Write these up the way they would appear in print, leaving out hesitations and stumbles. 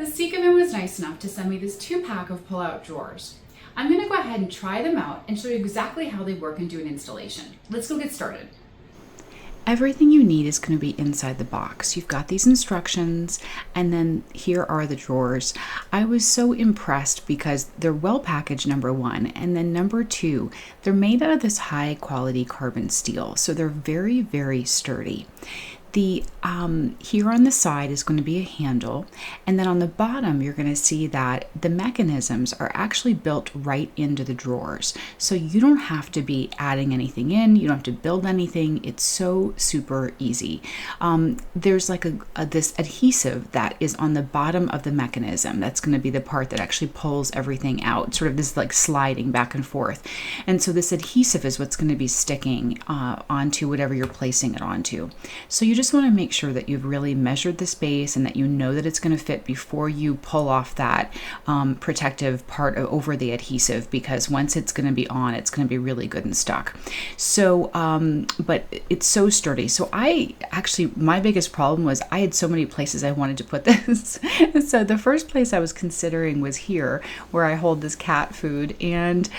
Sicamin was nice enough to send me this 2-pack of pull-out drawers. I'm going to go ahead and try them out and show you exactly how they work and do an installation. Let's go get started. Everything you need is going to be inside the box. You've got these instructions, and then here are the drawers. I was so impressed because they're well packaged, number one, and then number two, they're made out of this high quality carbon steel, so they're very, very sturdy. The here on the side is going to be a handle, and then on the bottom you're going to see that the mechanisms are actually built right into the drawers, so you don't have to be adding anything in, you don't have to build anything. It's so super easy. There's like this adhesive that is on the bottom of the mechanism. That's going to be the part that actually pulls everything out, sort of this like sliding back and forth, and so this adhesive is what's going to be sticking onto whatever you're placing it onto. So you just want to make sure that you've really measured the space and that you know that it's going to fit before you pull off that protective part over the adhesive, because once it's going to be on, it's going to be really good and stuck. So but it's so sturdy. So my biggest problem was I had so many places I wanted to put this. So the first place I was considering was here where I hold this cat food, and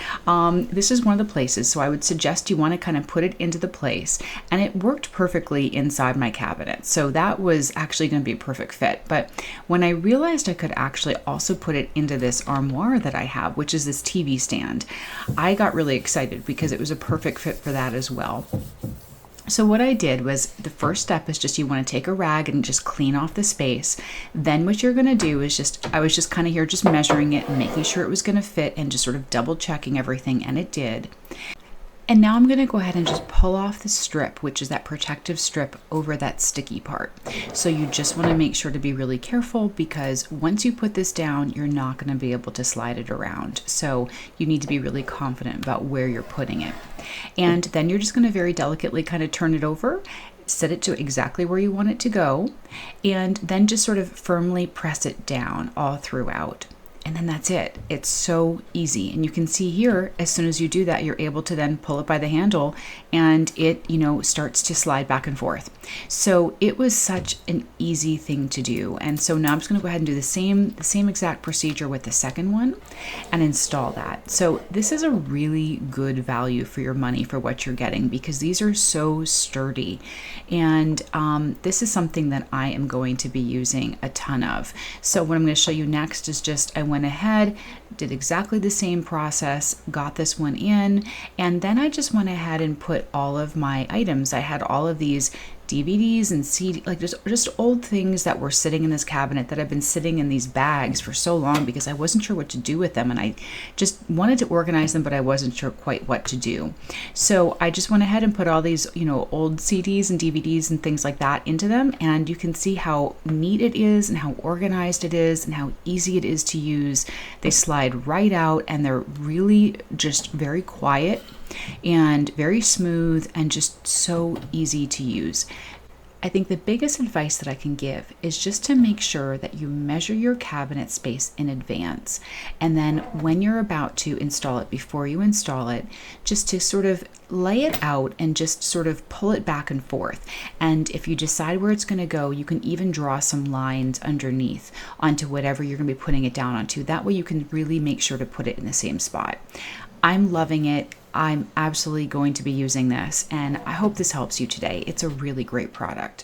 this is one of the places. So I would suggest you want to kind of put it into the place, and it worked perfectly inside my cabinet. So that was actually going to be a perfect fit. But when I realized I could actually also put it into this armoire that I have, which is this TV stand, I got really excited because it was a perfect fit for that as well. So what I did was, the first step is just you want to take a rag and just clean off the space. Then what you're going to do is I was just kind of here just measuring it and making sure it was going to fit and just sort of double checking everything, and it did. And now I'm going to go ahead and just pull off the strip, which is that protective strip over that sticky part. So you just want to make sure to be really careful, because once you put this down, you're not going to be able to slide it around. So you need to be really confident about where you're putting it. And then you're just going to very delicately kind of turn it over, set it to exactly where you want it to go, and then just sort of firmly press it down all throughout. And then that's it. It's so easy. And you can see here, as soon as you do that, you're able to then pull it by the handle, and it, starts to slide back and forth. So it was such an easy thing to do. And so now I'm just going to go ahead and do the same exact procedure with the second one and install that. So this is a really good value for your money for what you're getting, because these are so sturdy. And this is something that I am going to be using a ton of. So what I'm going to show you next is just, I went ahead, did exactly the same process, got this one in, and then I just went ahead and put all of my items. I had all of these DVDs and CD, like just old things that were sitting in this cabinet that have been sitting in these bags for so long because I wasn't sure what to do with them, and I just wanted to organize them, but I wasn't sure quite what to do. So I just went ahead and put all these, old CDs and DVDs and things like that into them, and you can see how neat it is and how organized it is and how easy it is to use. They slide right out, and they're really just very quiet and very smooth and just so easy to use. I think the biggest advice that I can give is just to make sure that you measure your cabinet space in advance. And then when you're about to install it, before you install it, just to sort of lay it out and just sort of pull it back and forth. And if you decide where it's going to go, you can even draw some lines underneath onto whatever you're going to be putting it down onto. That way you can really make sure to put it in the same spot. I'm loving it. I'm absolutely going to be using this, and I hope this helps you today. It's a really great product.